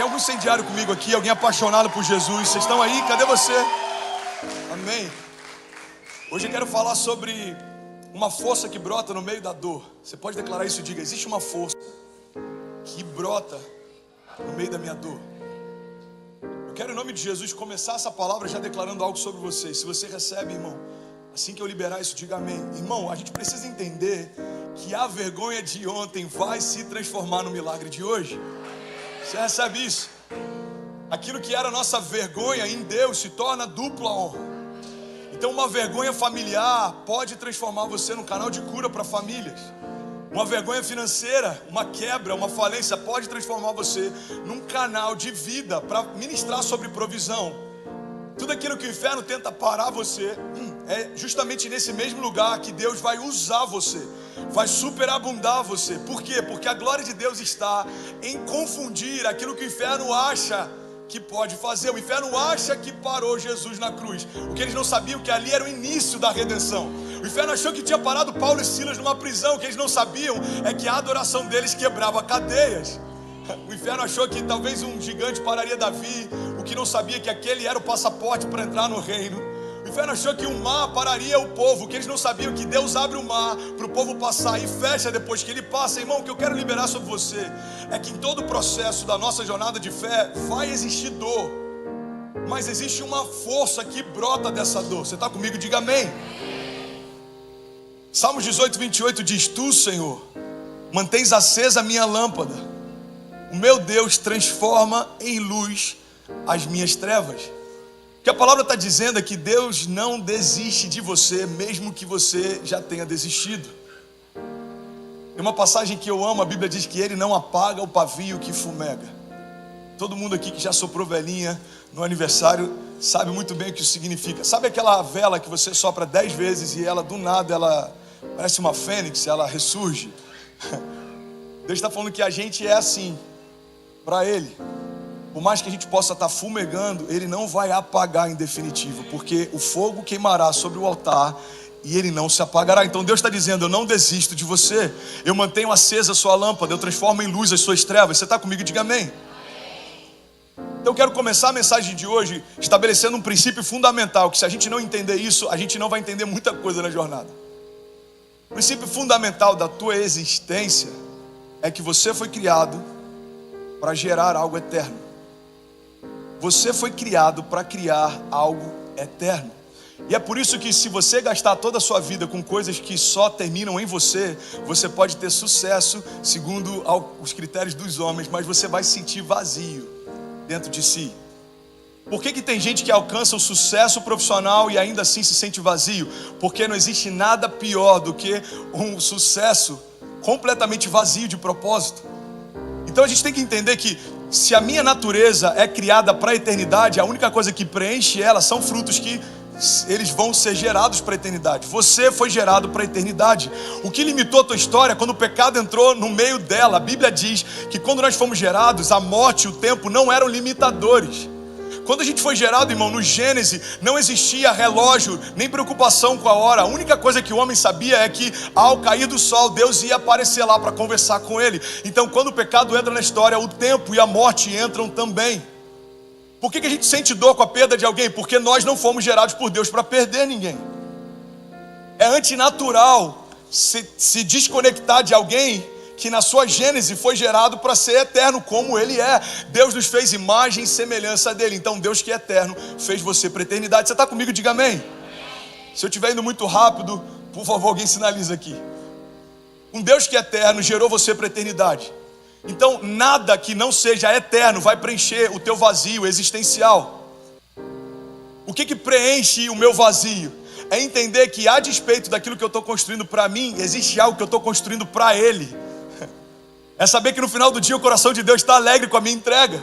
Tem algum incendiário comigo aqui? Alguém apaixonado por Jesus? Vocês estão aí? Cadê você? Amém. Hoje eu quero falar sobre uma força que brota no meio da dor. Você pode declarar isso? Diga: existe uma força que brota no meio da minha dor. Eu quero, em nome de Jesus, começar essa palavra já declarando algo sobre você. Se você recebe, irmão, assim que eu liberar isso, diga amém. Irmão, a gente precisa entender que a vergonha de ontem vai se transformar no milagre de hoje. Você recebe isso? Aquilo que era nossa vergonha em Deus se torna dupla honra. Então uma vergonha familiar pode transformar você num canal de cura para famílias. Uma vergonha financeira, uma quebra, uma falência pode transformar você num canal de vida para ministrar sobre provisão. Tudo aquilo que o inferno tenta parar você, é justamente nesse mesmo lugar que Deus vai usar você, vai superabundar você. Por quê? Porque a glória de Deus está em confundir aquilo que o inferno acha que pode fazer. O inferno acha que parou Jesus na cruz. O que eles não sabiam que ali era o início da redenção. O inferno achou que tinha parado Paulo e Silas numa prisão. O que eles não sabiam é que a adoração deles quebrava cadeias. O inferno achou que talvez um gigante pararia Davi. O que não sabia que aquele era o passaporte para entrar no reino. O inferno achou que o mar pararia o povo. O que eles não sabiam que Deus abre o mar para o povo passar e fecha depois que ele passa. Irmão, o que eu quero liberar sobre você é que em todo o processo da nossa jornada de fé vai existir dor, mas existe uma força que brota dessa dor. Você está comigo? Diga amém. Salmos 18, 28 diz: Tu, Senhor, mantens acesa a minha lâmpada. O meu Deus transforma em luz as minhas trevas. O que a palavra está dizendo é que Deus não desiste de você, mesmo que você já tenha desistido. Tem uma passagem que eu amo, a Bíblia diz que Ele não apaga o pavio que fumega. Todo mundo aqui que já soprou velhinha no aniversário sabe muito bem o que isso significa. Sabe aquela vela que você sopra 10 vezes e ela do nada, ela parece uma fênix, ela ressurge? Deus está falando que a gente é assim para Ele. Por mais que a gente possa estar fumegando, Ele não vai apagar em definitivo, porque o fogo queimará sobre o altar e ele não se apagará. Então Deus está dizendo: eu não desisto de você, eu mantenho acesa a sua lâmpada, eu transformo em luz as suas trevas. Você está comigo? Diga amém. Então eu quero começar a mensagem de hoje estabelecendo um princípio fundamental, que se a gente não entender isso, a gente não vai entender muita coisa na jornada. O princípio fundamental da tua existência é que você foi criado para gerar algo eterno. Você foi criado para criar algo eterno. E é por isso que se você gastar toda a sua vida com coisas que só terminam em você, você pode ter sucesso segundo os critérios dos homens, mas você vai se sentir vazio dentro de si. Por que tem gente que alcança o sucesso profissional e ainda assim se sente vazio? Porque não existe nada pior do que um sucesso completamente vazio de propósito. Então a gente tem que entender que se a minha natureza é criada para a eternidade, a única coisa que preenche ela são frutos que eles vão ser gerados para a eternidade. Você foi gerado para a eternidade. O que limitou a tua história quando o pecado entrou no meio dela? A Bíblia diz que quando nós fomos gerados, a morte e o tempo não eram limitadores. Quando a gente foi gerado, irmão, no Gênesis, não existia relógio, nem preocupação com a hora. A única coisa que o homem sabia é que ao cair do sol, Deus ia aparecer lá para conversar com ele. Então quando o pecado entra na história, o tempo e a morte entram também. Por que a gente sente dor com a perda de alguém? Porque nós não fomos gerados por Deus para perder ninguém. É antinatural se desconectar de alguém que na sua gênese foi gerado para ser eterno como Ele é. Deus nos fez imagem e semelhança dEle. Então Deus que é eterno fez você para a eternidade. Você está comigo? Diga amém. Se eu estiver indo muito rápido, por favor, alguém sinaliza aqui. Um Deus que é eterno gerou você para a eternidade. Então nada que não seja eterno vai preencher o teu vazio existencial. O que preenche o meu vazio? É entender que a despeito daquilo que eu estou construindo para mim, existe algo que eu estou construindo para Ele. É saber que no final do dia o coração de Deus está alegre com a minha entrega.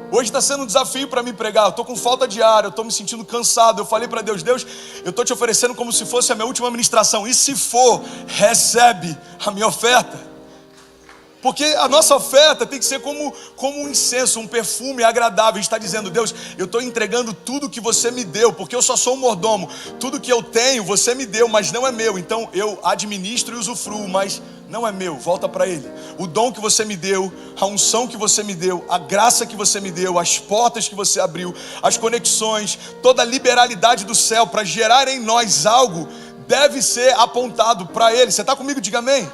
Hoje está sendo um desafio para mim pregar. Eu estou com falta de ar, eu estou me sentindo cansado. Eu falei para Deus: Deus, eu estou te oferecendo como se fosse a minha última ministração. E se for, recebe a minha oferta. Porque a nossa oferta tem que ser como um incenso, um perfume agradável. A gente está dizendo: Deus, eu estou entregando tudo que você me deu, porque eu só sou um mordomo. Tudo que eu tenho, você me deu, mas não é meu. Então eu administro e usufruo, mas não é meu, volta para Ele. O dom que você me deu, a unção que você me deu, a graça que você me deu, as portas que você abriu, as conexões, toda a liberalidade do céu para gerar em nós algo, deve ser apontado para Ele. Você está comigo? Diga amém.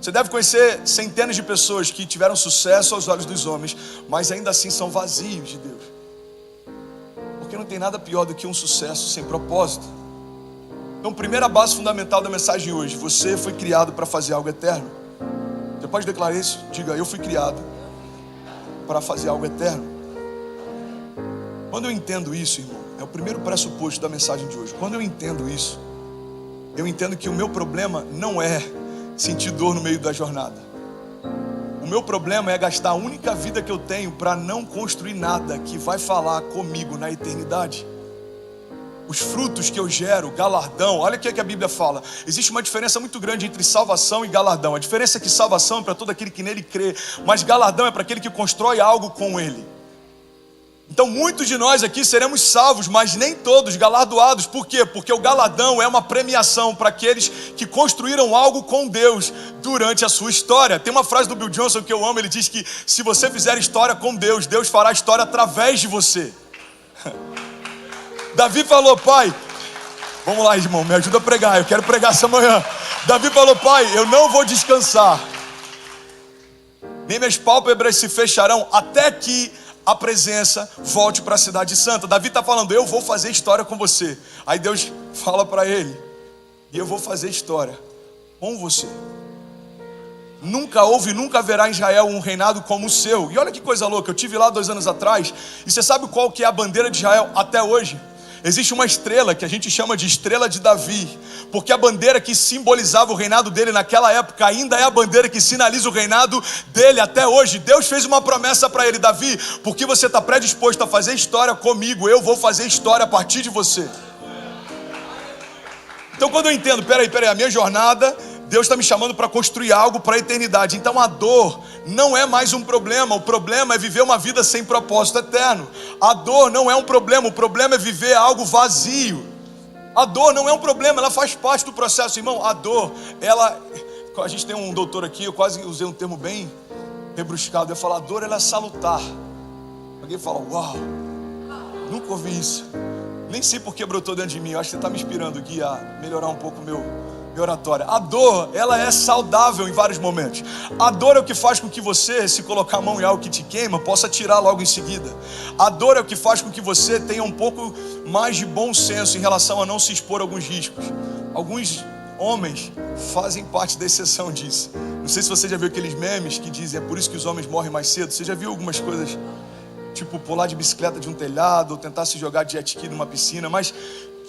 Você deve conhecer centenas de pessoas que tiveram sucesso aos olhos dos homens, mas ainda assim são vazios de Deus. Porque não tem nada pior do que um sucesso sem propósito. Então, primeira base fundamental da mensagem hoje: você foi criado para fazer algo eterno. Você pode declarar isso? Diga: eu fui criado para fazer algo eterno. Quando eu entendo isso, irmão, é o primeiro pressuposto da mensagem de hoje. Quando eu entendo isso, eu entendo que o meu problema não é sentir dor no meio da jornada. O meu problema é gastar a única vida que eu tenho para não construir nada que vai falar comigo na eternidade. Os frutos que eu gero, galardão, olha o que a Bíblia fala. Existe uma diferença muito grande entre salvação e galardão. A diferença é que salvação é para todo aquele que nele crê, mas galardão é para aquele que constrói algo com ele. Então muitos de nós aqui seremos salvos, mas nem todos galardoados. Por quê? Porque o galardão é uma premiação para aqueles que construíram algo com Deus durante a sua história. Tem uma frase do Bill Johnson que eu amo, ele diz que se você fizer história com Deus, Deus fará história através de você. Davi falou: pai, vamos lá, irmão, me ajuda a pregar, eu quero pregar essa manhã. Davi falou: pai, eu não vou descansar, nem minhas pálpebras se fecharão até que a presença volte para a cidade santa. Davi está falando: eu vou fazer história com você. Aí Deus fala para ele: e eu vou fazer história com você. Nunca houve e nunca haverá em Israel um reinado como o seu. E olha que coisa louca, eu estive lá 2 anos atrás, e você sabe qual que é a bandeira de Israel até hoje? Existe uma estrela que a gente chama de estrela de Davi, porque a bandeira que simbolizava o reinado dele naquela época ainda é a bandeira que sinaliza o reinado dele até hoje. Deus fez uma promessa para ele: Davi, porque você está predisposto a fazer história comigo, eu vou fazer história a partir de você. Então quando eu entendo, peraí, a minha jornada, Deus está me chamando para construir algo para a eternidade. Então a dor não é mais um problema. O problema é viver uma vida sem propósito eterno. A dor não é um problema. O problema é viver algo vazio. A dor não é um problema, ela faz parte do processo, irmão. A dor, a gente tem um doutor aqui, eu quase usei um termo bem rebruscado. Eu falo: a dor, ela é salutar. Alguém fala: uau, nunca ouvi isso. Nem sei porque brotou dentro de mim. Eu acho que você está me inspirando aqui a melhorar um pouco minha oratória. A dor, ela é saudável em vários momentos. A dor é o que faz com que você, se colocar a mão em algo que te queima, possa tirar logo em seguida. A dor é o que faz com que você tenha um pouco mais de bom senso em relação a não se expor a alguns riscos. Alguns homens fazem parte da exceção disso. Não sei se você já viu aqueles memes que dizem: é por isso que os homens morrem mais cedo. Você já viu algumas coisas, tipo pular de bicicleta de um telhado, ou tentar se jogar de jet ski numa piscina? Mas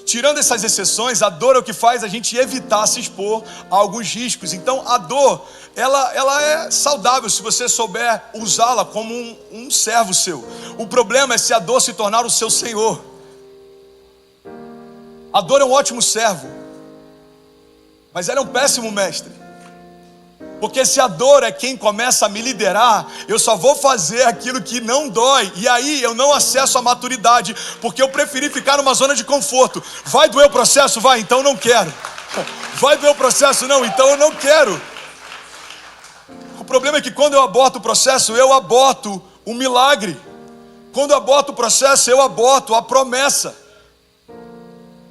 tirando essas exceções, a dor é o que faz a gente evitar se expor a alguns riscos. Então a dor, ela é saudável se você souber usá-la como um servo seu. O problema é se a dor se tornar o seu senhor. A dor é um ótimo servo, mas ela é um péssimo mestre. Porque se a dor é quem começa a me liderar, eu só vou fazer aquilo que não dói. E aí eu não acesso a maturidade, porque eu preferi ficar numa zona de conforto. Vai doer o processo? Vai, então não quero. Vai doer o processo? Não, então eu não quero. O problema é que quando eu aborto o processo, eu aborto o milagre. Quando eu aborto o processo, eu aborto a promessa.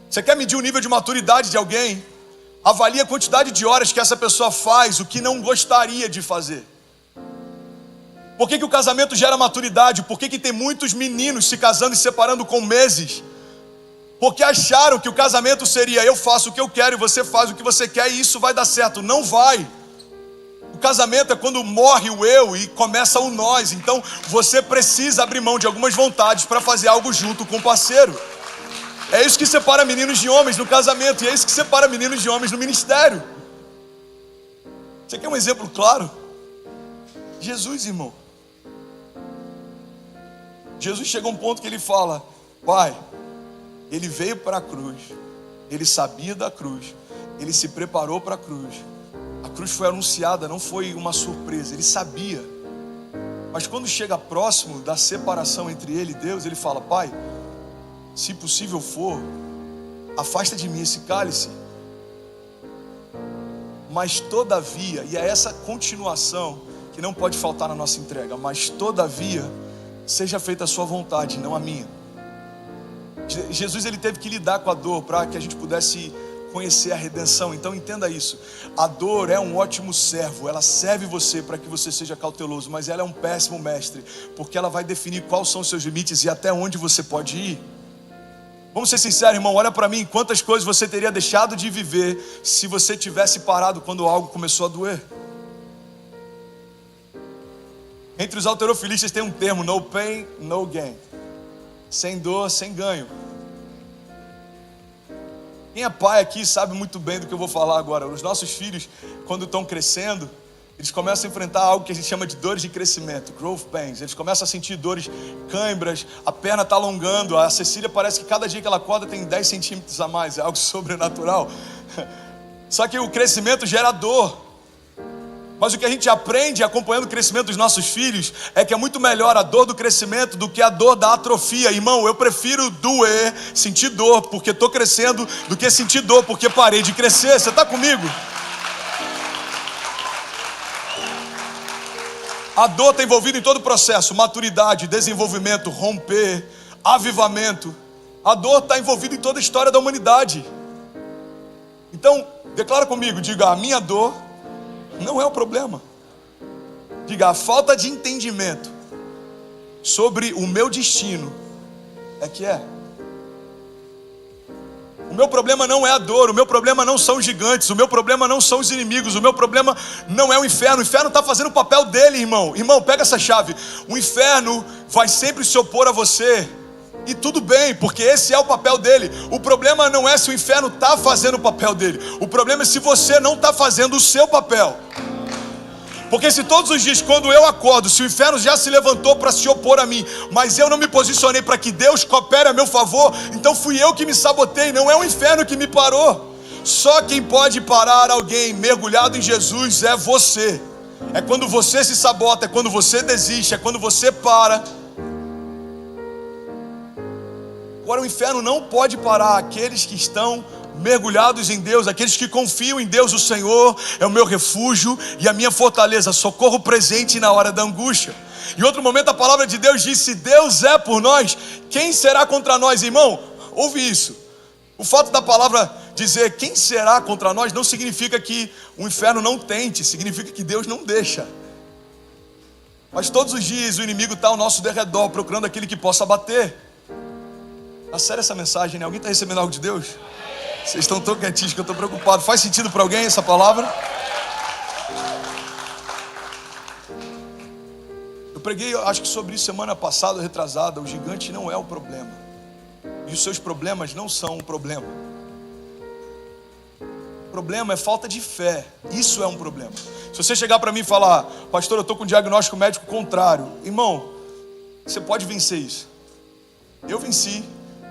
Você quer medir o nível de maturidade de alguém? Avalie a quantidade de horas que essa pessoa faz o que não gostaria de fazer. Por que o casamento gera maturidade? Por que tem muitos meninos se casando e separando com meses? Porque acharam que o casamento seria: eu faço o que eu quero e você faz o que você quer e isso vai dar certo. Não vai. O casamento é quando morre o eu e começa o nós. Então você precisa abrir mão de algumas vontades para fazer algo junto com o parceiro. É isso que separa meninos de homens no casamento, e é isso que separa meninos de homens no ministério. Você quer um exemplo claro? Jesus, irmão. Jesus chega a um ponto que ele fala: Pai, ele veio para a cruz, ele sabia da cruz, ele se preparou para a cruz, A cruz foi anunciada, não foi uma surpresa. Ele sabia. Mas quando chega próximo da separação entre ele e Deus, ele fala: Pai, se possível for, afasta de mim esse cálice. Mas todavia, e é essa continuação que não pode faltar na nossa entrega, mas todavia, seja feita a sua vontade, não a minha. Jesus, ele teve que lidar com a dor para que a gente pudesse conhecer a redenção. Então entenda isso: a dor é um ótimo servo, ela serve você para que você seja cauteloso, mas ela é um péssimo mestre, porque ela vai definir quais são os seus limites e até onde você pode ir. Vamos ser sinceros, irmão, olha para mim, quantas coisas você teria deixado de viver se você tivesse parado quando algo começou a doer. Entre os halterofilistas tem um termo: no pain, no gain. Sem dor, sem ganho. Quem é pai aqui sabe muito bem do que eu vou falar agora. Os nossos filhos, quando estão crescendo, eles começam a enfrentar algo que a gente chama de dores de crescimento, growth pains. Eles começam a sentir dores, câimbras, a perna está alongando. A Cecília parece que cada dia que ela acorda tem 10 centímetros a mais, é algo sobrenatural. Só que o crescimento gera dor. Mas o que a gente aprende acompanhando o crescimento dos nossos filhos é que é muito melhor a dor do crescimento do que a dor da atrofia. Irmão, eu prefiro doer, sentir dor porque estou crescendo, do que sentir dor porque parei de crescer. Você está comigo? A dor está envolvida em todo o processo: maturidade, desenvolvimento, romper, avivamento. A dor está envolvida em toda a história da humanidade. Então, declara comigo, diga: a minha dor não é o problema. Diga: a falta de entendimento sobre o meu destino é que é. O meu problema não é a dor, o meu problema não são os gigantes, o meu problema não são os inimigos, o meu problema não é o inferno. O inferno está fazendo o papel dele, irmão. Irmão, pega essa chave. O inferno vai sempre se opor a você. E tudo bem, porque esse é o papel dele. O problema não é se o inferno está fazendo o papel dele. O problema é se você não está fazendo o seu papel. Porque se todos os dias, quando eu acordo, se o inferno já se levantou para se opor a mim, mas eu não me posicionei para que Deus coopere a meu favor, então fui eu que me sabotei, não é o inferno que me parou. Só quem pode parar alguém mergulhado em Jesus é você. É quando você se sabota, é quando você desiste, é quando você para. Agora o inferno não pode parar aqueles que estão mergulhados em Deus, aqueles que confiam em Deus. O Senhor é o meu refúgio e a minha fortaleza, socorro presente na hora da angústia. Em outro momento a palavra de Deus diz: se Deus é por nós, quem será contra nós? Irmão, ouve isso. O fato da palavra dizer quem será contra nós não significa que o inferno não tente, significa que Deus não deixa. Mas todos os dias o inimigo está ao nosso derredor, procurando aquele que possa bater. Tá sério essa mensagem, né? Alguém está recebendo algo de Deus? Vocês estão tão quietinhos que eu estou preocupado. Faz sentido para alguém essa palavra? Eu preguei, acho que sobre isso semana passada, retrasada. O gigante não é o problema. E os seus problemas não são o problema. O problema é falta de fé. Isso é um problema. Se você chegar para mim e falar: pastor, eu estou com um diagnóstico médico contrário. Irmão, você pode vencer isso. Eu venci.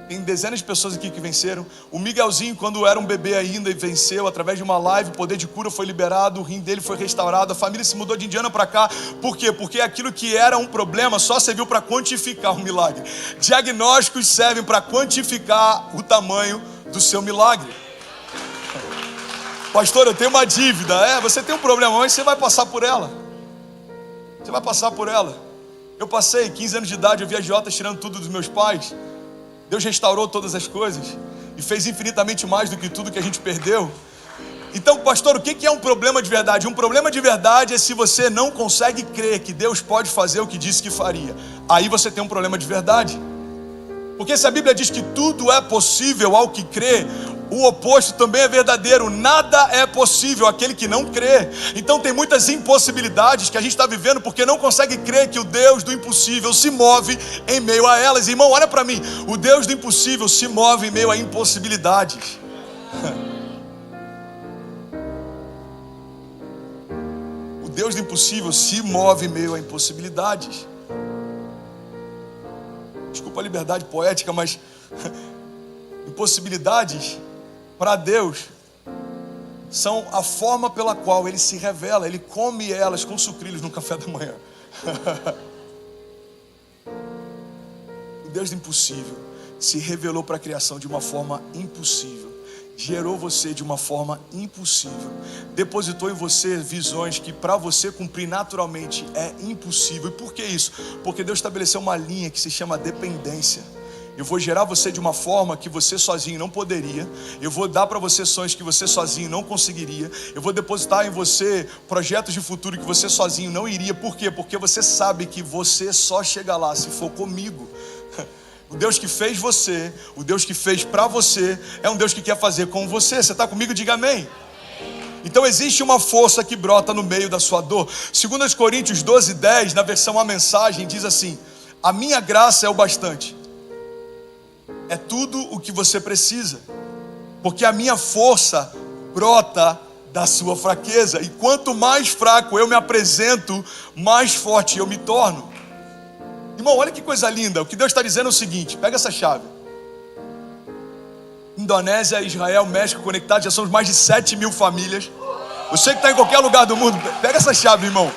Tem dezenas de pessoas aqui que venceram. O Miguelzinho, quando era um bebê ainda, e venceu através de uma live. O poder de cura foi liberado, o rim dele foi restaurado. A família se mudou de Indiana para cá. Por quê? Porque aquilo que era um problema só serviu para quantificar o milagre. Diagnósticos servem para quantificar o tamanho do seu milagre. Pastor, eu tenho uma dívida. Você tem um problema, mas você vai passar por ela. Você vai passar por ela. Eu passei 15 anos de idade, eu vi agiotas tirando tudo dos meus pais. Deus restaurou todas as coisas e fez infinitamente mais do que tudo que a gente perdeu. Então, pastor, o que é um problema de verdade? Um problema de verdade é se você não consegue crer que Deus pode fazer o que disse que faria. Aí você tem um problema de verdade. Porque se a Bíblia diz que tudo é possível ao que crê, o oposto também é verdadeiro. Nada é possível àquele que não crê. Então tem muitas impossibilidades que a gente está vivendo porque não consegue crer que o Deus do impossível se move em meio a elas. Irmão, olha para mim. O Deus do impossível se move em meio a impossibilidades. O Deus do impossível se move em meio a impossibilidades. Desculpa a liberdade poética, mas impossibilidades para Deus são a forma pela qual Ele se revela. Ele come elas com sucrilhos no café da manhã. O Deus do impossível se revelou para a criação de uma forma impossível. Gerou você de uma forma impossível. Depositou em você visões que para você cumprir naturalmente é impossível. E por que isso? Porque Deus estabeleceu uma linha que se chama dependência. Eu vou gerar você de uma forma que você sozinho não poderia. Eu vou dar para você sonhos que você sozinho não conseguiria. Eu vou depositar em você projetos de futuro que você sozinho não iria. Por quê? Porque você sabe que você só chega lá se for comigo. O Deus que fez você, o Deus que fez para você, é um Deus que quer fazer com você. Você está comigo? Diga amém. Então existe uma força que brota no meio da sua dor. 2 Coríntios 12:10, na versão A Mensagem, diz assim: a minha graça é o bastante. É tudo o que você precisa, porque a minha força brota da sua fraqueza. E quanto mais fraco eu me apresento, mais forte eu me torno. Irmão, olha que coisa linda. O que Deus está dizendo é o seguinte: pega essa chave. Indonésia, Israel, México conectados, já somos mais de 7.000 famílias. Você que está em qualquer lugar do mundo, pega essa chave, irmão.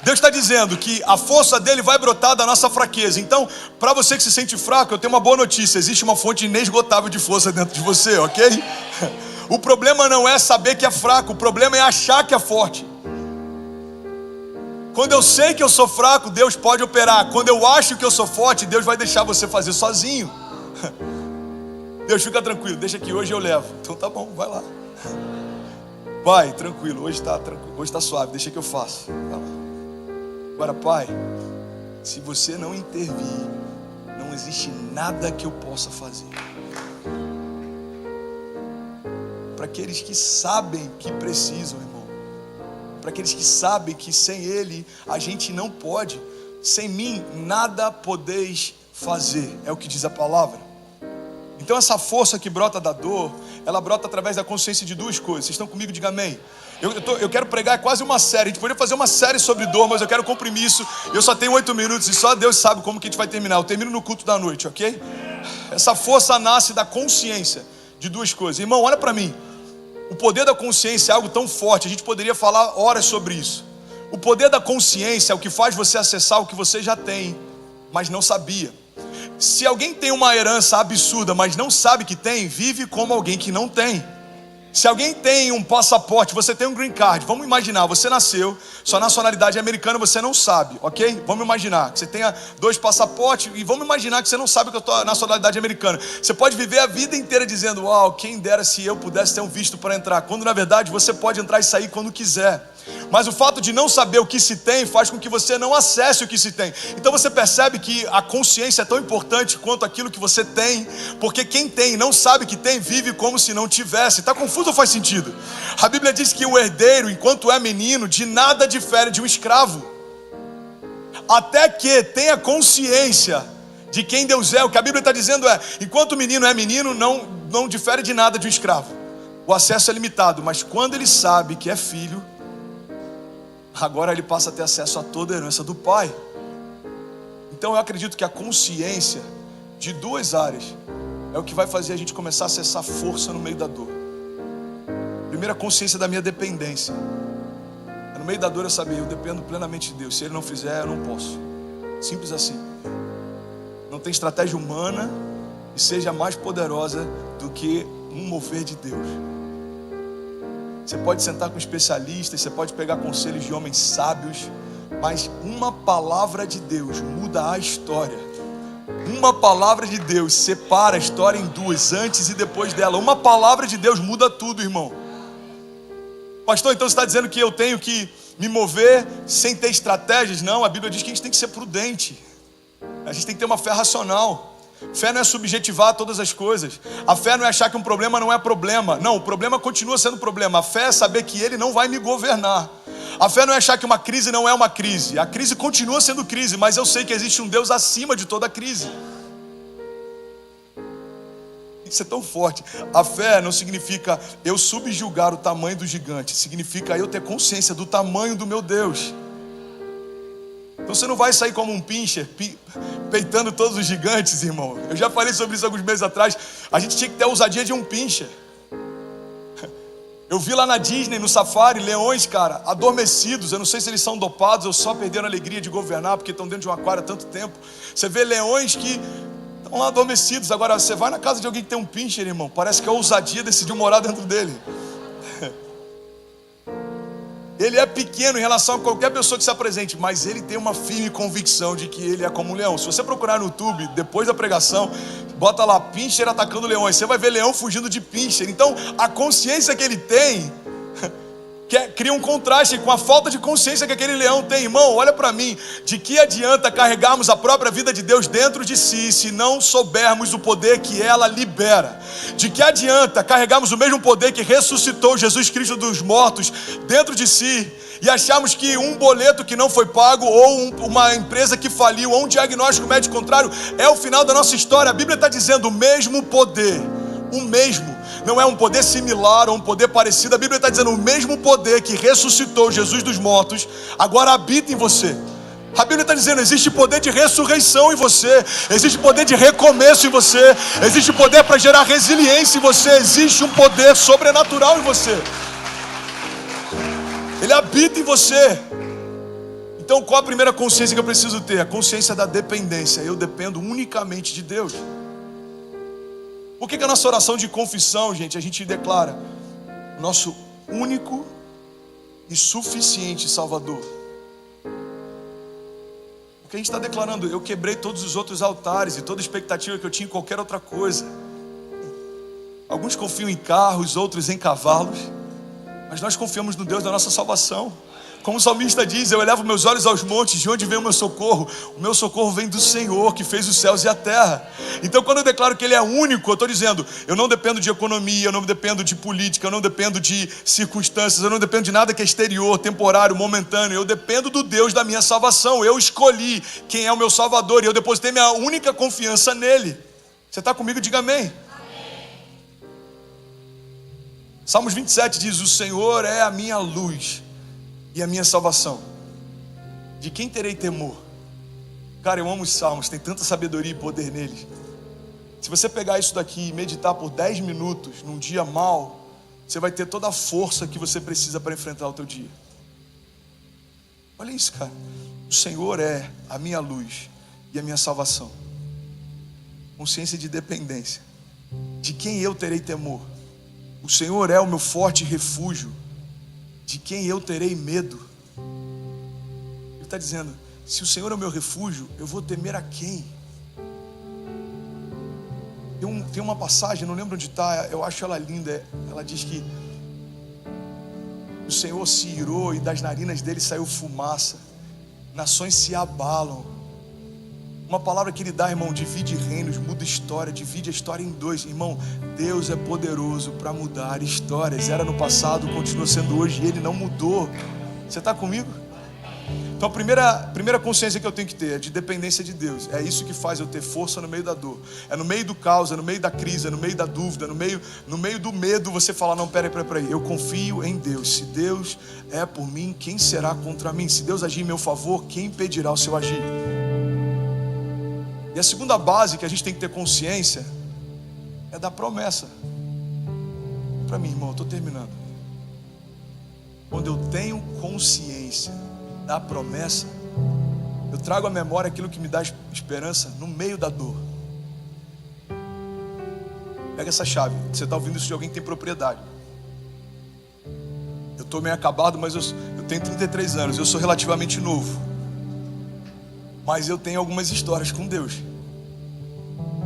Deus está dizendo que a força dele vai brotar da nossa fraqueza. Então, para você que se sente fraco, eu tenho uma boa notícia: existe uma fonte inesgotável de força dentro de você, ok? O problema não é saber que é fraco, o problema é achar que é forte. Quando eu sei que eu sou fraco, Deus pode operar. Quando eu acho que eu sou forte, Deus vai deixar você fazer sozinho. Deus, fica tranquilo, deixa que hoje eu levo. Então tá bom, vai lá. Vai, tranquilo, hoje está tranquilo, hoje está suave, deixa que eu faço. Vai lá. Agora, Pai, se você não intervir, não existe nada que eu possa fazer. Para aqueles que sabem que precisam, irmão. Para aqueles que sabem que sem Ele a gente não pode. Sem mim nada podeis fazer, é o que diz a palavra. Então essa força que brota da dor, ela brota através da consciência de duas coisas. Vocês estão comigo? Diga amém. Eu quero pregar quase uma série. A gente poderia fazer uma série sobre dor, mas eu quero comprimir isso. Eu só tenho 8 minutos e só Deus sabe como que a gente vai terminar. Eu termino no culto da noite, ok? Essa força nasce da consciência de duas coisas. Irmão, olha para mim. O poder da consciência é algo tão forte, a gente poderia falar horas sobre isso. O poder da consciência é o que faz você acessar o que você já tem, mas não sabia. Se alguém tem uma herança absurda, mas não sabe que tem, vive como alguém que não tem. Se alguém tem um passaporte, você tem um green card, vamos imaginar, você nasceu, sua nacionalidade é americana, você não sabe, ok? Vamos imaginar que você tenha 2 passaportes e vamos imaginar que você não sabe que a tua nacionalidade é americana. Você pode viver a vida inteira dizendo: uau, quem dera se eu pudesse ter um visto para entrar, quando na verdade você pode entrar e sair quando quiser. Mas o fato de não saber o que se tem faz com que você não acesse o que se tem. Então você percebe que a consciência é tão importante quanto aquilo que você tem, porque quem tem e não sabe que tem, vive como se não tivesse. Está confuso ou faz sentido? A Bíblia diz que o herdeiro, enquanto é menino, de nada difere de um escravo, até que tenha consciência de quem Deus é. O que a Bíblia está dizendo é: enquanto o menino é menino, não difere de nada de um escravo. O acesso é limitado, mas quando ele sabe que é filho, agora ele passa a ter acesso a toda a herança do pai. Então eu acredito que a consciência de 2 áreas é o que vai fazer a gente começar a acessar força no meio da dor. Primeira, consciência da minha dependência. No meio da dor eu saber, eu dependo plenamente de Deus. Se Ele não fizer, eu não posso. Simples assim. Não tem estratégia humana que seja mais poderosa do que um mover de Deus. Você pode sentar com especialistas, você pode pegar conselhos de homens sábios, mas uma palavra de Deus muda a história. Uma palavra de Deus separa a história em 2, antes e depois dela. Uma palavra de Deus muda tudo, irmão. Pastor, então você está dizendo que eu tenho que me mover sem ter estratégias? Não, a Bíblia diz que a gente tem que ser prudente. A gente tem que ter uma fé racional. Fé não é subjetivar todas as coisas. A fé não é achar que um problema não é problema. Não, o problema continua sendo problema. A fé é saber que Ele não vai me governar. A fé não é achar que uma crise não é uma crise. A crise continua sendo crise, mas eu sei que existe um Deus acima de toda crise. Isso é tão forte. A fé não significa eu subjugar o tamanho do gigante. Significa eu ter consciência do tamanho do meu Deus. Então você não vai sair como um pincher, peitando todos os gigantes, irmão. Eu já falei sobre isso alguns meses atrás. A gente tinha que ter a ousadia de um pincher. Eu vi lá na Disney, no safari, leões, cara, adormecidos. Eu não sei se eles são dopados ou só perderam a alegria de governar porque estão dentro de um aquário há tanto tempo. Você vê leões que estão lá adormecidos. Agora, você vai na casa de alguém que tem um pincher, irmão, parece que a ousadia decidiu morar dentro dele. Ele é pequeno em relação a qualquer pessoa que se apresente, mas ele tem uma firme convicção de que ele é como um leão. Se você procurar no YouTube, depois da pregação, bota lá, pincher atacando leões, você vai ver leão fugindo de pincher. Então, a consciência que ele tem cria um contraste com a falta de consciência que aquele leão tem. Irmão, olha para mim, de que adianta carregarmos a própria vida de Deus dentro de si, se não soubermos o poder que ela libera? De que adianta carregarmos o mesmo poder que ressuscitou Jesus Cristo dos mortos dentro de si e acharmos que um boleto que não foi pago, ou uma empresa que faliu, ou um diagnóstico médico contrário é o final da nossa história? A Bíblia está dizendo o mesmo poder, o mesmo. Não é um poder similar ou um poder parecido. A Bíblia está dizendo o mesmo poder que ressuscitou Jesus dos mortos agora habita em você. A Bíblia está dizendo, existe poder de ressurreição em você, existe poder de recomeço em você, existe poder para gerar resiliência em você, existe um poder sobrenatural em você. Ele habita em você. Então, qual a primeira consciência que eu preciso ter? A consciência da dependência. Eu dependo unicamente de Deus. Por que a nossa oração de confissão, gente, a gente declara nosso único e suficiente Salvador? Porque a gente está declarando, eu quebrei todos os outros altares e toda expectativa que eu tinha em qualquer outra coisa. Alguns confiam em carros, outros em cavalos, mas nós confiamos no Deus da nossa salvação. Como o salmista diz, eu elevo meus olhos aos montes, de onde vem o meu socorro? O meu socorro vem do Senhor, que fez os céus e a terra. Então, quando eu declaro que Ele é único, eu estou dizendo, eu não dependo de economia, eu não dependo de política, eu não dependo de circunstâncias, eu não dependo de nada que é exterior, temporário, momentâneo. Eu dependo do Deus da minha salvação. Eu escolhi quem é o meu Salvador e eu depositei minha única confiança nele. Você está comigo? Diga amém. Salmos 27 diz, o Senhor é a minha luz e a minha salvação. De quem terei temor? Cara, eu amo os salmos, tem tanta sabedoria e poder neles. Se você pegar isso daqui e meditar por 10 minutos num dia mau, você vai ter toda a força que você precisa para enfrentar o teu dia. Olha isso, cara. O Senhor é a minha luz e a minha salvação. Consciência de dependência. De quem eu terei temor? O Senhor é o meu forte refúgio. De quem eu terei medo? Ele está dizendo, se o Senhor é o meu refúgio, eu vou temer a quem? Tem uma passagem, não lembro onde está, eu acho ela linda. Ela diz que o Senhor se irou e das narinas dele saiu fumaça. Nações se abalam. Uma palavra que Ele dá, irmão, divide reinos, muda história, divide a história em dois. Irmão, Deus é poderoso para mudar histórias. Era no passado, continua sendo hoje e Ele não mudou. Você está comigo? Então a primeira consciência que eu tenho que ter é de dependência de Deus. É isso que faz eu ter força no meio da dor. É no meio do caos, é no meio da crise, é no meio da dúvida, no meio do medo você fala, não, peraí, eu confio em Deus. Se Deus é por mim, quem será contra mim? Se Deus agir em meu favor, quem impedirá o seu agir? E a segunda base que a gente tem que ter consciência é da promessa. Para mim, irmão, eu estou terminando. Quando eu tenho consciência da promessa, eu trago à memória aquilo que me dá esperança no meio da dor. Pega essa chave. Você está ouvindo isso de alguém que tem propriedade. Eu estou meio acabado, mas eu tenho 33 anos. Eu sou relativamente novo. Mas eu tenho algumas histórias com Deus.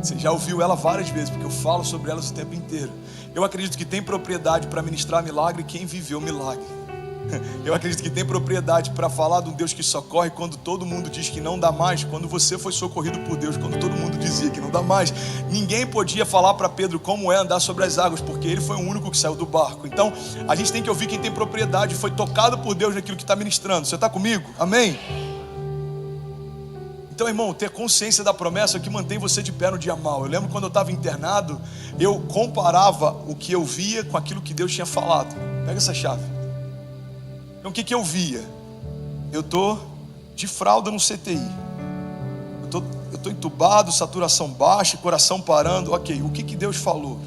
Você já ouviu ela várias vezes, porque eu falo sobre elas o tempo inteiro. Eu acredito que tem propriedade para ministrar milagre quem viveu milagre. Eu acredito que tem propriedade para falar de um Deus que socorre quando todo mundo diz que não dá mais. Quando você foi socorrido por Deus, quando todo mundo dizia que não dá mais. Ninguém podia falar para Pedro como é andar sobre as águas, porque ele foi o único que saiu do barco. Então a gente tem que ouvir quem tem propriedade, foi tocado por Deus naquilo que está ministrando. Você está comigo? Amém? Então, irmão, ter consciência da promessa é o que mantém você de pé no dia mau. Eu lembro quando eu estava internado, eu comparava o que eu via com aquilo que Deus tinha falado. Pega essa chave. Então, o que eu via? Eu estou de fralda no CTI. Eu estou entubado, saturação baixa, coração parando. Ok, o que Deus falou?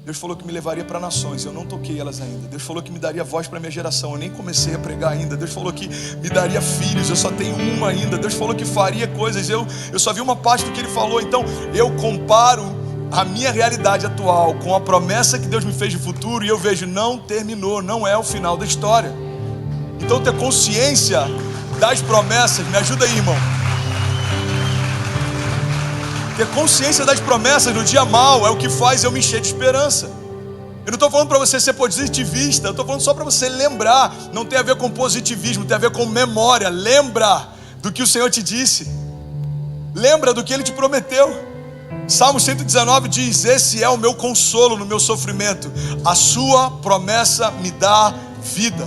Deus falou que me levaria para nações, eu não toquei elas ainda. Deus falou que me daria voz para minha geração, eu nem comecei a pregar ainda. Deus falou que me daria filhos, eu só tenho uma ainda. Deus falou que faria coisas, eu só vi uma parte do que Ele falou. Então eu comparo a minha realidade atual com a promessa que Deus me fez de futuro, e eu vejo, não terminou, não é o final da história. Então ter consciência das promessas, me ajuda aí, irmão. Ter consciência das promessas no dia mau é o que faz eu me encher de esperança. Eu não estou falando para você ser positivista, eu estou falando só para você lembrar. Não tem a ver com positivismo, tem a ver com memória. Lembra do que o Senhor te disse, lembra do que Ele te prometeu. Salmo 119 diz: esse é o meu consolo no meu sofrimento, a sua promessa me dá vida.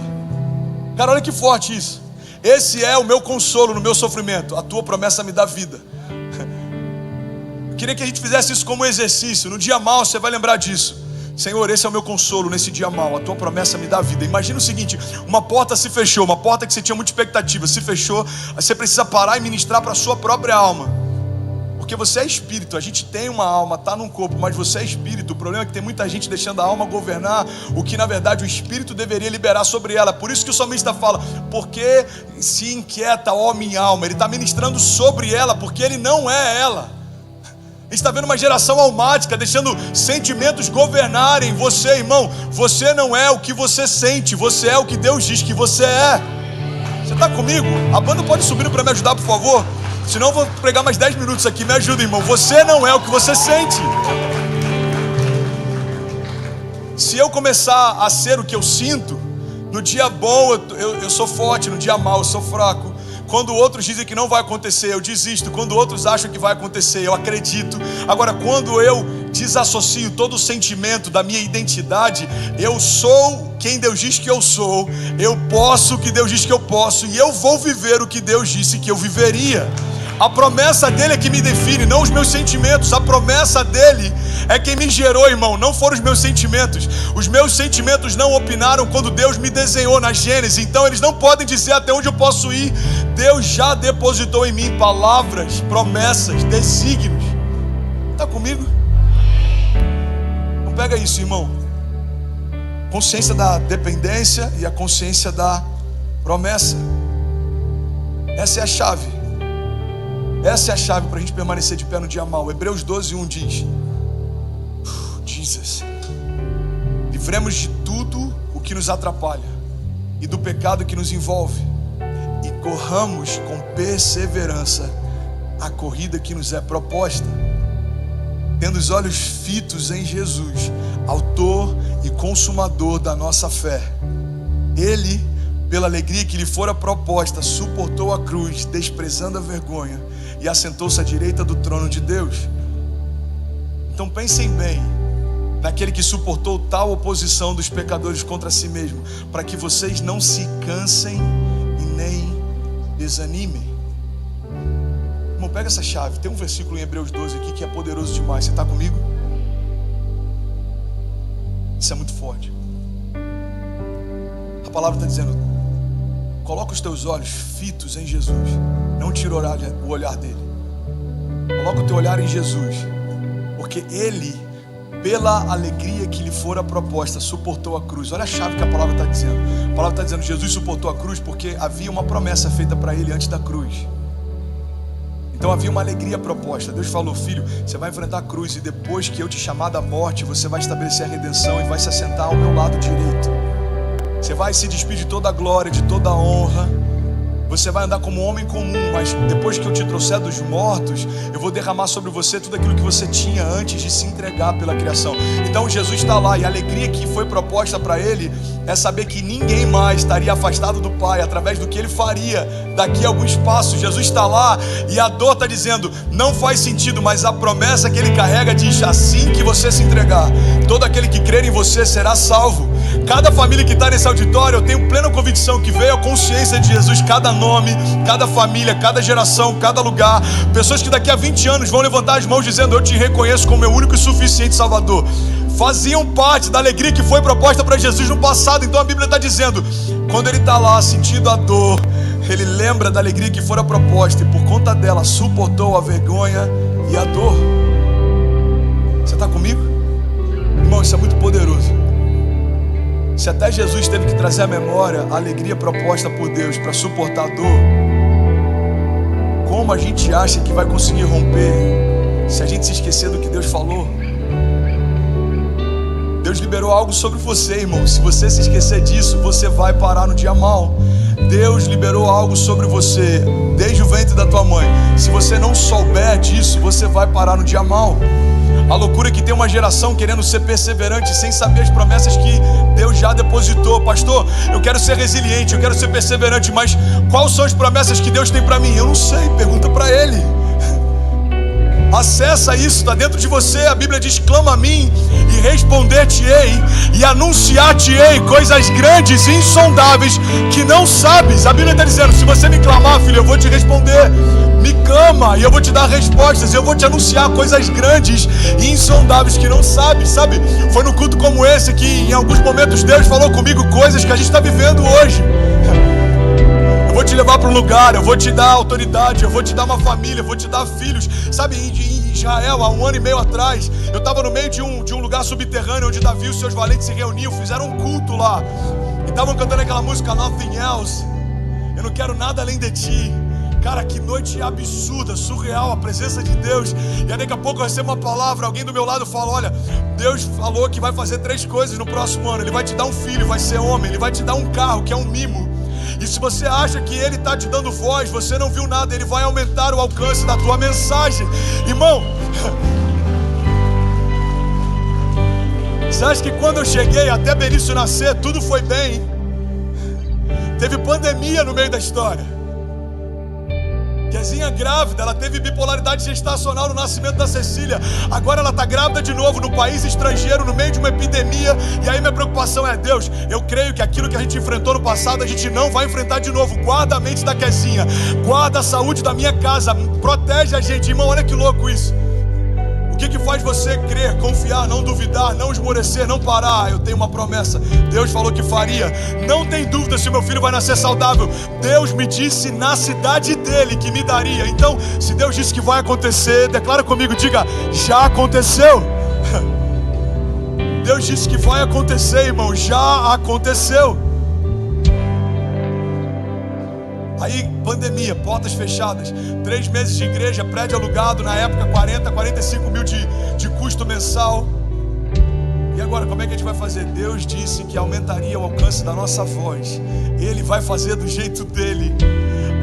Cara, olha que forte isso. Esse é o meu consolo no meu sofrimento, a tua promessa me dá vida. Queria que a gente fizesse isso como um exercício. No dia mau você vai lembrar disso. Senhor, esse é o meu consolo nesse dia mau, a tua promessa me dá vida. Imagina o seguinte: uma porta se fechou, uma porta que você tinha muita expectativa se fechou. Você precisa parar e ministrar para a sua própria alma, porque você é espírito. A gente tem uma alma, está num corpo, mas você é espírito. O problema é que tem muita gente deixando a alma governar o que na verdade o espírito deveria liberar sobre ela. Por isso que o salmista fala: porque se inquieta, ó minha alma. Ele está ministrando sobre ela, porque ele não é ela. A gente está vendo uma geração almática, deixando sentimentos governarem você, irmão. Você não é o que você sente, você é o que Deus diz que você é. Você está comigo? A banda pode subir para me ajudar, por favor? Senão eu vou pregar mais 10 minutos aqui. Me ajuda, irmão. Você não é o que você sente. Se eu começar a ser o que eu sinto, no dia bom eu sou forte, no dia mau eu sou fraco. Quando outros dizem que não vai acontecer, eu desisto. Quando outros acham que vai acontecer, eu acredito. Agora, quando eu desassocio todo o sentimento da minha identidade, eu sou quem Deus diz que eu sou, eu posso o que Deus diz que eu posso, e eu vou viver o que Deus disse que eu viveria. A promessa dele é que me define, não os meus sentimentos. A promessa dele é quem me gerou, irmão, não foram os meus sentimentos. Os meus sentimentos não opinaram quando Deus me desenhou na Gênesis. Então eles não podem dizer até onde eu posso ir. Deus já depositou em mim palavras, promessas, desígnios. Está comigo? Não pega isso, irmão. Consciência da dependência e a consciência da promessa. Essa é a chave. Essa é a chave para a gente permanecer de pé no dia mau. Hebreus 12:1 diz: Jesus, livremos de tudo o que nos atrapalha e do pecado que nos envolve, e corramos com perseverança a corrida que nos é proposta, tendo os olhos fitos em Jesus, autor e consumador da nossa fé. Ele, pela alegria que lhe fora proposta, suportou a cruz, desprezando a vergonha, e assentou-se à direita do trono de Deus. Então pensem bem naquele que suportou tal oposição dos pecadores contra si mesmo, para que vocês não se cansem e nem desanimem. Irmão, pega essa chave. Tem um versículo em Hebreus 12 aqui que é poderoso demais. Você está comigo? Isso é muito forte. A palavra está dizendo: coloca os teus olhos fitos em Jesus, não tira o olhar dele. Coloca o teu olhar em Jesus, porque ele, pela alegria que lhe fora proposta, suportou a cruz. Olha a chave que a palavra está dizendo. A palavra está dizendo: Jesus suportou a cruz porque havia uma promessa feita para ele antes da cruz. Então havia uma alegria proposta. Deus falou: filho, você vai enfrentar a cruz, e depois que eu te chamar da morte, você vai estabelecer a redenção e vai se assentar ao meu lado direito. Você vai se despedir de toda a glória, de toda a honra. Você vai andar como um homem comum, mas depois que eu te trouxer dos mortos, eu vou derramar sobre você tudo aquilo que você tinha antes de se entregar pela criação. Então Jesus está lá, e a alegria que foi proposta para ele é saber que ninguém mais estaria afastado do Pai através do que ele faria daqui a alguns passos. Jesus está lá, e a dor está dizendo: não faz sentido, mas a promessa que ele carrega diz: assim que você se entregar, todo aquele que crer em você será salvo. Cada família que está nesse auditório, eu tenho plena convicção que veio a consciência de Jesus. Cada nome, cada família, cada geração, cada lugar. Pessoas que daqui a 20 anos vão levantar as mãos dizendo: eu te reconheço como meu único e suficiente Salvador. Faziam parte da alegria que foi proposta para Jesus no passado. Então a Bíblia está dizendo: quando ele está lá sentindo a dor, ele lembra da alegria que fora proposta, e por conta dela suportou a vergonha e a dor. Você está comigo? Irmão, isso é muito poderoso. Se até Jesus teve que trazer à memória a alegria proposta por Deus para suportar a dor, como a gente acha que vai conseguir romper se a gente se esquecer do que Deus falou? Deus liberou algo sobre você, irmão. Se você se esquecer disso, você vai parar no dia mal. Deus liberou algo sobre você desde o ventre da tua mãe. Se você não souber disso, você vai parar no dia mal. A loucura é que tem uma geração querendo ser perseverante sem saber as promessas que Deus já depositou. Pastor, eu quero ser resiliente, eu quero ser perseverante, mas quais são as promessas que Deus tem para mim? Eu não sei, pergunta para Ele. Acessa isso, está dentro de você. A Bíblia diz: clama a mim e responder-te-ei e anunciar-te-ei coisas grandes e insondáveis que não sabes. A Bíblia está dizendo: se você me clamar, filho, eu vou te responder. Me clama e eu vou te dar respostas. Eu vou te anunciar coisas grandes e insondáveis que não sabes. Sabe, foi no culto como esse que em alguns momentos Deus falou comigo coisas que a gente está vivendo hoje. Eu vou te levar para um lugar, eu vou te dar autoridade, eu vou te dar uma família, eu vou te dar filhos. Sabe, em Israel, há 1 ano e meio atrás, eu estava no meio de um lugar subterrâneo onde Davi e os seus valentes se reuniam, fizeram um culto lá. E estavam cantando aquela música Nothing Else. Eu não quero nada além de ti. Cara, que noite absurda, surreal, a presença de Deus. E aí daqui a pouco eu recebo uma palavra, alguém do meu lado fala: olha, Deus falou que vai fazer 3 coisas no próximo ano. Ele vai te dar um filho, vai ser homem. Ele vai te dar um carro, que é um mimo. E se você acha que Ele está te dando voz, você não viu nada. Ele vai aumentar o alcance da tua mensagem. Irmão, você acha que quando eu cheguei até Benício nascer, tudo foi bem? Teve pandemia no meio da história. Kezinha grávida, ela teve bipolaridade gestacional no nascimento da Cecília. Agora ela está grávida de novo no país estrangeiro, no meio de uma epidemia. E aí minha preocupação é: Deus, eu creio que aquilo que a gente enfrentou no passado, a gente não vai enfrentar de novo. Guarda a mente da Kezinha, guarda a saúde da minha casa, protege a gente. Irmão, olha que louco isso. O que faz você crer, confiar, não duvidar, não esmorecer, não parar? Eu tenho uma promessa, Deus falou que faria. Não tem dúvida se o meu filho vai nascer saudável. Deus me disse na cidade dele que me daria. Então, se Deus disse que vai acontecer, declara comigo, diga: já aconteceu. Deus disse que vai acontecer, irmão, já aconteceu. Aí, pandemia, portas fechadas, 3 meses de igreja, prédio alugado, na época 45 mil de custo mensal. E agora, como é que a gente vai fazer? Deus disse que aumentaria o alcance da nossa voz. Ele vai fazer do jeito dele.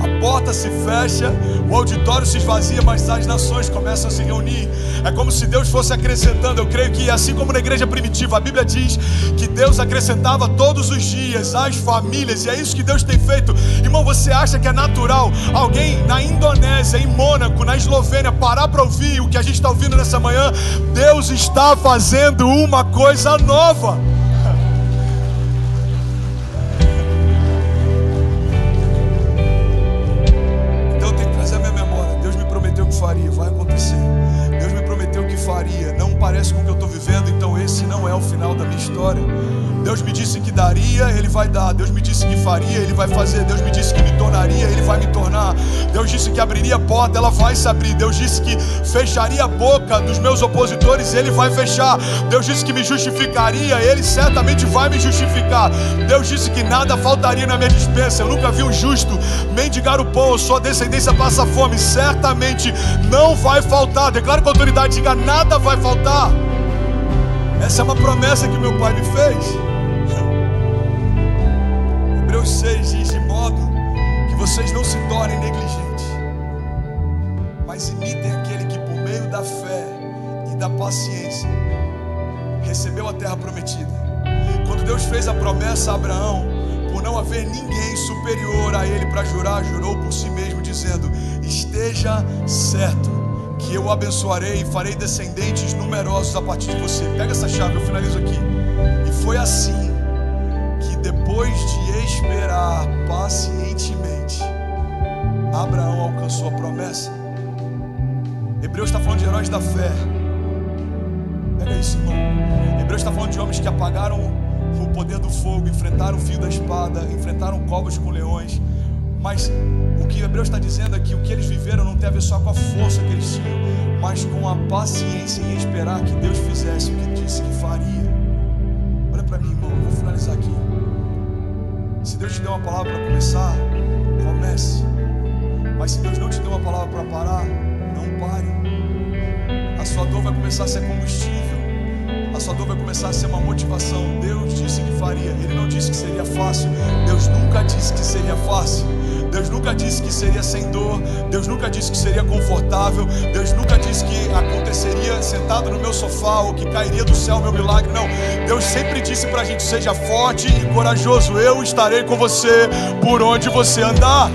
A porta se fecha, o auditório se esvazia, mas as nações começam a se reunir. É como se Deus fosse acrescentando. Eu creio que assim como na igreja primitiva, a Bíblia diz que Deus acrescentava todos os dias as famílias, e é isso que Deus tem feito. Irmão, você acha que é natural alguém na Indonésia, em Mônaco, na Eslovênia, parar para ouvir o que a gente está ouvindo nessa manhã? Deus está fazendo uma coisa nova. Faria, vai acontecer. Deus me prometeu que faria. Não parece com o que eu estou vivendo, então esse não é o final da minha história. Deus me disse que daria, Ele vai dar. Deus me disse que faria, Ele vai fazer. Deus me disse que me tornaria, Ele vai me tornar. Deus disse que abriria a porta, ela vai se abrir. Deus disse que fecharia a boca dos meus opositores, Ele vai fechar. Deus disse que me justificaria, Ele certamente vai me justificar. Deus disse que nada faltaria na minha despensa. Eu nunca vi um justo mendigar o pão, sua descendência passa fome. Certamente não vai faltar. Declaro com autoridade, diga: nada vai faltar. Essa é uma promessa que meu pai me fez. Hebreus 6 diz: de modo que vocês não se tornem negligentes, mas imitem aquele que por meio da fé e da paciência recebeu a terra prometida. Quando Deus fez a promessa a Abraão, por não haver ninguém superior a ele para jurar, jurou por si mesmo, dizendo: esteja certo que eu o abençoarei e farei descendentes numerosos a partir de você. Pega essa chave, eu finalizo aqui. E foi assim que, depois de esperar pacientemente, Abraão alcançou a promessa. Hebreus está falando de heróis da fé. Pega isso, irmão. Hebreus está falando de homens que apagaram o poder do fogo, enfrentaram o fio da espada, enfrentaram cobras com leões, Mas o que Hebreus está dizendo é que o que eles viveram não tem a ver só com a força que eles tinham, mas com a paciência em esperar que Deus fizesse o que disse que faria. Olha para mim, irmão, eu vou finalizar aqui. Se Deus te deu uma palavra para começar, comece. Mas se Deus não te deu uma palavra para parar, não pare. A sua dor vai começar a ser combustível. A sua dor vai começar a ser uma motivação. Deus disse que faria. Ele não disse que seria fácil. Deus nunca disse que seria fácil. Deus nunca disse que seria sem dor. Deus nunca disse que seria confortável. Deus nunca disse que aconteceria sentado no meu sofá ou que cairia do céu o meu milagre. Não, Deus sempre disse pra gente: seja forte e corajoso. Eu estarei com você por onde você andar.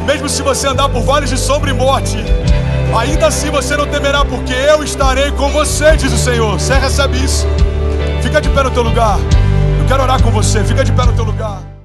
Mesmo se você andar por vales de sombra e morte, ainda assim você não temerá, porque eu estarei com você, diz o Senhor. Você recebe isso? Fica de pé no teu lugar. Eu quero orar com você. Fica de pé no teu lugar.